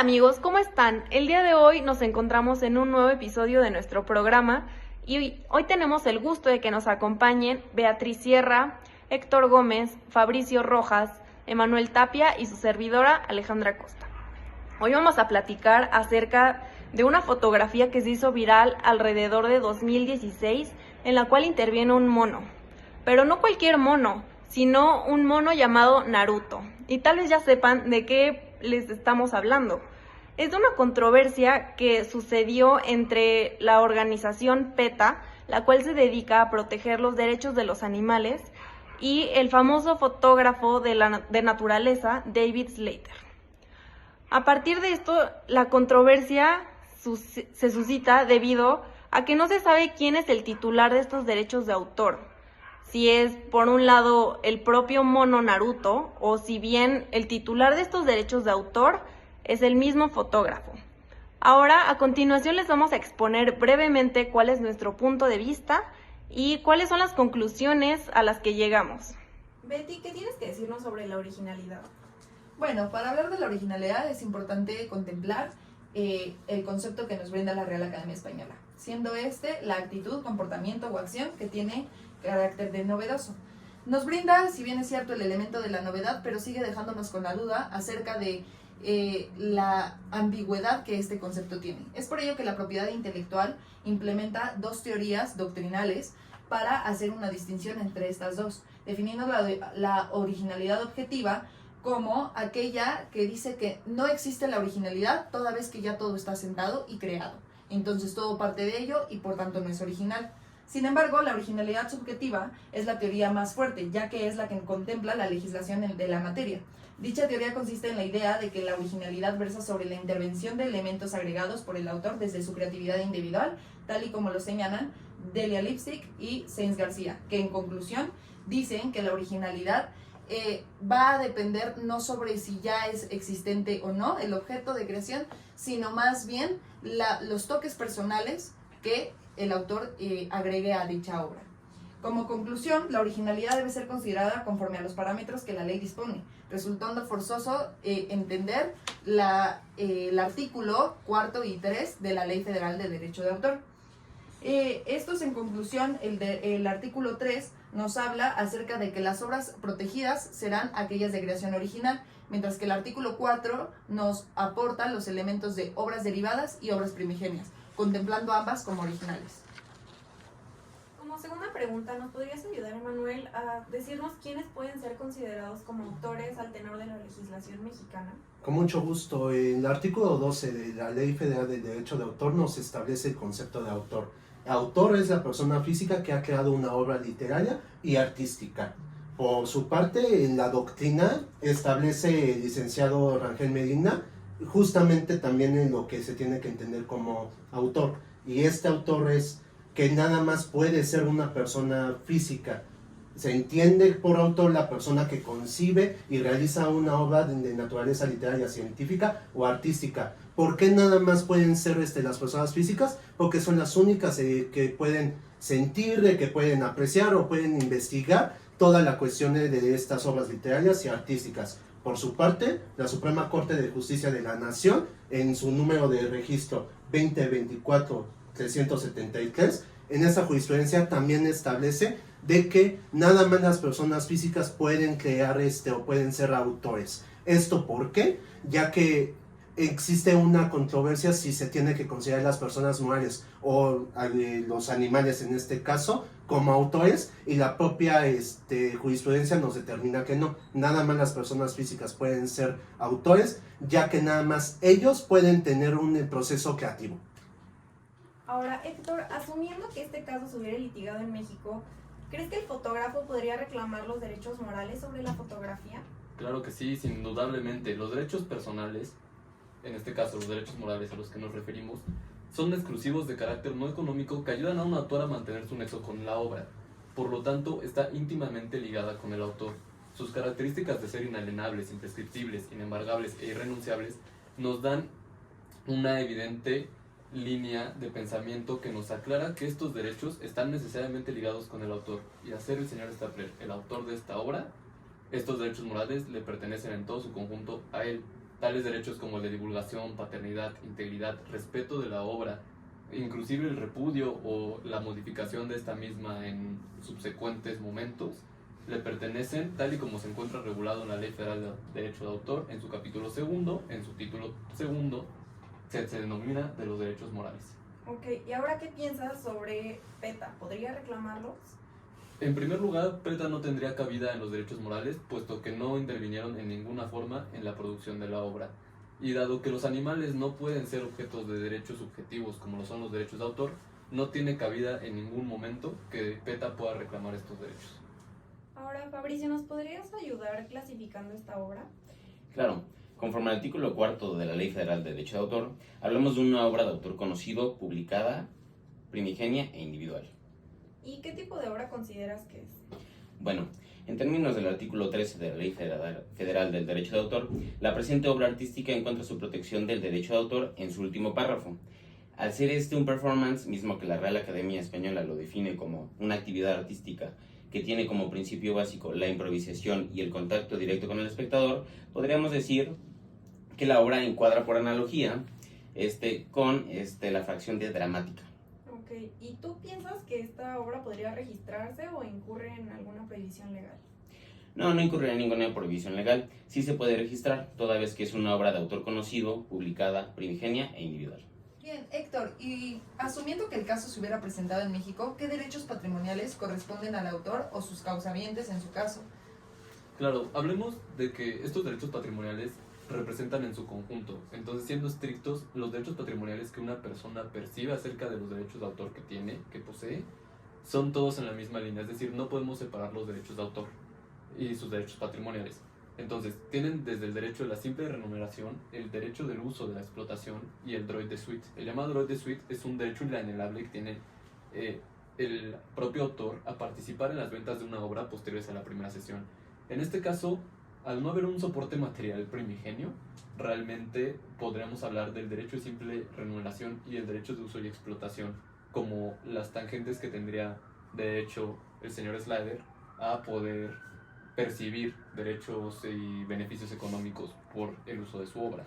amigos, ¿cómo están? El día de hoy nos encontramos en un nuevo episodio de nuestro programa y hoy tenemos el gusto de que nos acompañen Beatriz Sierra, Héctor Gómez, Fabricio Rojas, Emanuel Tapia y su servidora Alejandra Costa. Hoy vamos a platicar acerca de una fotografía que se hizo viral alrededor de 2016 en la cual interviene un mono, pero no cualquier mono, sino un mono llamado Naruto. Y tal vez ya sepan de qué les estamos hablando. Es de una controversia que sucedió entre la organización PETA, la cual se dedica a proteger los derechos de los animales, y el famoso fotógrafo de naturaleza David Slater. A partir de esto, la controversia se suscita debido a que no se sabe quién es el titular de estos derechos de autor. Si es, por un lado, el propio mono Naruto, o si bien el titular de estos derechos de autor es el mismo fotógrafo. Ahora, a continuación, les vamos a exponer brevemente cuál es nuestro punto de vista y cuáles son las conclusiones a las que llegamos. Betty, ¿qué tienes que decirnos sobre la originalidad? Bueno, para hablar de la originalidad es importante contemplar el concepto que nos brinda la Real Academia Española, siendo la actitud, comportamiento o acción que tiene carácter de novedoso. Nos brinda, si bien es cierto, el elemento de la novedad, pero sigue dejándonos con la duda acerca de la ambigüedad que este concepto tiene. Es por ello que la propiedad intelectual implementa dos teorías doctrinales para hacer una distinción entre estas dos, definiendo la originalidad objetiva como aquella que dice que no existe la originalidad toda vez que ya todo está sentado y creado. Entonces todo parte de ello y por tanto no es original. Sin embargo, la originalidad subjetiva es la teoría más fuerte, ya que es la que contempla la legislación de la materia. Dicha teoría consiste en la idea de que la originalidad versa sobre la intervención de elementos agregados por el autor desde su creatividad individual, tal y como lo señalan Delia Lipstick y Sainz García, que en conclusión dicen que la originalidad va a depender no sobre si ya es existente o no el objeto de creación, sino más bien los toques personales que el autor agregue a dicha obra. Como conclusión, la originalidad debe ser considerada conforme a los parámetros que la ley dispone, resultando forzoso entender el artículo 4 y 3 de la Ley Federal de Derecho de Autor. Estos, en conclusión, el artículo 3 nos habla acerca de que las obras protegidas serán aquellas de creación original, mientras que el artículo 4 nos aporta los elementos de obras derivadas y obras primigenias, contemplando ambas como originales. Como segunda pregunta, ¿nos podrías ayudar, Emanuel, a decirnos quiénes pueden ser considerados como autores al tenor de la legislación mexicana? Con mucho gusto. El artículo 12 de la Ley Federal del Derecho de Autor nos establece el concepto de autor. Autor es la persona física que ha creado una obra literaria y artística. Por su parte, en la doctrina establece el licenciado Rangel Medina justamente también en lo que se tiene que entender como autor. Y este autor es que nada más puede ser una persona física. Se entiende por autor la persona que concibe y realiza una obra de naturaleza literaria, científica o artística. ¿Por qué nada más pueden ser las personas físicas? Porque son las únicas que pueden sentir, que pueden apreciar o pueden investigar toda la cuestión de estas obras literarias y artísticas. Por su parte, la Suprema Corte de Justicia de la Nación, en su número de registro 2024-373, en esa jurisprudencia también establece de que nada más las personas físicas pueden crear o pueden ser autores. ¿Esto por qué? Ya que existe una controversia si se tiene que considerar las personas morales o los animales en este caso como autores, y la propia jurisprudencia nos determina que no, nada más las personas físicas pueden ser autores, ya que nada más ellos pueden tener un proceso creativo. Ahora, Héctor, asumiendo que este caso se hubiera litigado en México, ¿crees que el fotógrafo podría reclamar los derechos morales sobre la fotografía? Claro que sí, sin indudablemente. Los derechos personales, en este caso los derechos morales a los que nos referimos, son exclusivos de carácter no económico que ayudan a un autor a mantener su nexo con la obra. Por lo tanto, está íntimamente ligada con el autor. Sus características de ser inalienables, imprescriptibles, inembargables e irrenunciables nos dan una evidente línea de pensamiento que nos aclara que estos derechos están necesariamente ligados con el autor, y a ser el señor Stapler el autor de esta obra, estos derechos morales le pertenecen en todo su conjunto a él. Tales derechos como el de divulgación, paternidad, integridad, respeto de la obra, inclusive el repudio o la modificación de esta misma en subsecuentes momentos, le pertenecen tal y como se encuentra regulado en la Ley Federal de Derecho de Autor en su capítulo segundo, en su título segundo, se denomina de los derechos morales. Ok, ¿y ahora qué piensas sobre PETA? ¿Podría reclamarlos? En primer lugar, PETA no tendría cabida en los derechos morales, puesto que no intervinieron en ninguna forma en la producción de la obra. Y dado que los animales no pueden ser objetos de derechos subjetivos como lo son los derechos de autor, no tiene cabida en ningún momento que PETA pueda reclamar estos derechos. Ahora, Fabricio, ¿nos podrías ayudar clasificando esta obra? Claro, conforme al artículo 4 de la Ley Federal de Derecho de Autor, hablamos de una obra de autor conocido, publicada, primigenia e individual. ¿Y qué tipo de obra consideras que es? Bueno, en términos del artículo 13 de la Ley Federal del Derecho de Autor, la presente obra artística encuentra su protección del derecho de autor en su último párrafo. Al ser este un performance, mismo que la Real Academia Española lo define como una actividad artística que tiene como principio básico la improvisación y el contacto directo con el espectador, podríamos decir que la obra encuadra por analogía con la fracción de dramática. Ok, ¿y tú piensas que esta obra podría registrarse o incurre en alguna prohibición legal? No incurrirá en ninguna prohibición legal. Sí se puede registrar, toda vez que es una obra de autor conocido, publicada, primigenia e individual. Bien, Héctor, y asumiendo que el caso se hubiera presentado en México, ¿qué derechos patrimoniales corresponden al autor o sus causamientes en su caso? Claro, hablemos de que estos derechos patrimoniales representan en su conjunto. Entonces, siendo estrictos, los derechos patrimoniales que una persona percibe acerca de los derechos de autor que tiene, que posee, son todos en la misma línea. Es decir, no podemos separar los derechos de autor y sus derechos patrimoniales. Entonces, tienen desde el derecho de la simple remuneración, el derecho del uso de la explotación y el droit de suite. El llamado droit de suite es un derecho inalienable que tiene el propio autor a participar en las ventas de una obra posteriores a la primera sesión. En este caso, al no haber un soporte material primigenio, realmente podríamos hablar del derecho de simple remuneración y el derecho de uso y explotación como las tangentes que tendría de hecho el señor Slater a poder percibir derechos y beneficios económicos por el uso de su obra.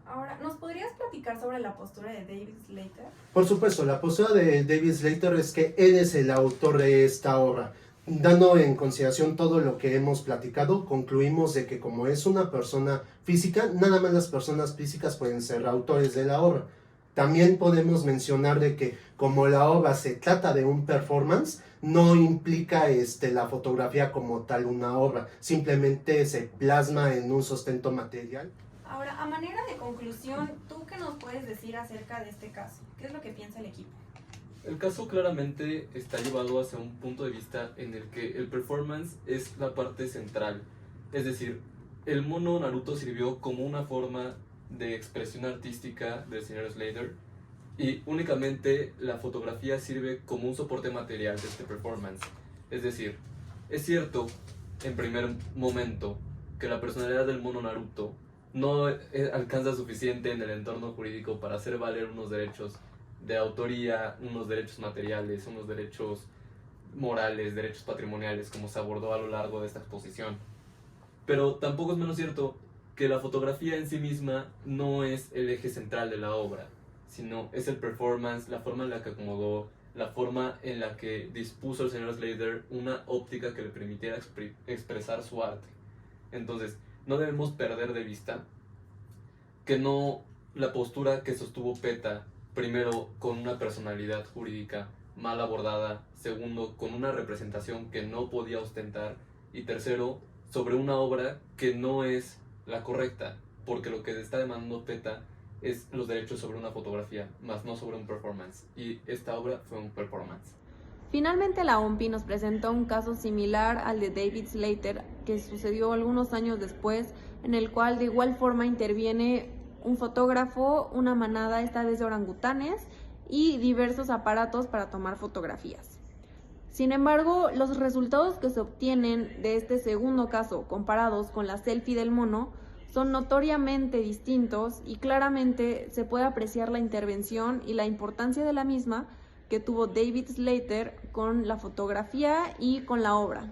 Ahora, ¿nos podrías platicar sobre la postura de David Slater? Por supuesto, la postura de David Slater es que él es el autor de esta obra. Dando en consideración todo lo que hemos platicado, concluimos de que como es una persona física, nada más las personas físicas pueden ser autores de la obra. También podemos mencionar de que como la obra se trata de un performance, no implica la fotografía como tal una obra, simplemente se plasma en un sustento material. Ahora, a manera de conclusión, ¿tú qué nos puedes decir acerca de este caso? ¿Qué es lo que piensa el equipo? El caso claramente está llevado hacia un punto de vista en el que el performance es la parte central. Es decir, el mono Naruto sirvió como una forma de expresión artística del señor Slater y únicamente la fotografía sirve como un soporte material de este performance. Es decir, es cierto en primer momento que la personalidad del mono Naruto no alcanza suficiente en el entorno jurídico para hacer valer unos derechos de autoría, unos derechos materiales, unos derechos morales, derechos patrimoniales, como se abordó a lo largo de esta exposición. Pero tampoco es menos cierto que la fotografía en sí misma no es el eje central de la obra, sino es el performance, la forma en la que acomodó, la forma en la que dispuso el señor Slater una óptica que le permitiera expresar su arte. Entonces, no debemos perder de vista que no la postura que sostuvo PETA, primero con una personalidad jurídica mal abordada, segundo con una representación que no podía ostentar y tercero sobre una obra que no es la correcta, porque lo que está demandando PETA es los derechos sobre una fotografía, más no sobre un performance, y esta obra fue un performance. Finalmente la OMPI nos presentó un caso similar al de David Slater que sucedió algunos años después, en el cual de igual forma interviene un fotógrafo, una manada esta vez de orangutanes y diversos aparatos para tomar fotografías. Sin embargo, los resultados que se obtienen de este segundo caso comparados con la selfie del mono son notoriamente distintos y claramente se puede apreciar la intervención y la importancia de la misma que tuvo David Slater con la fotografía y con la obra.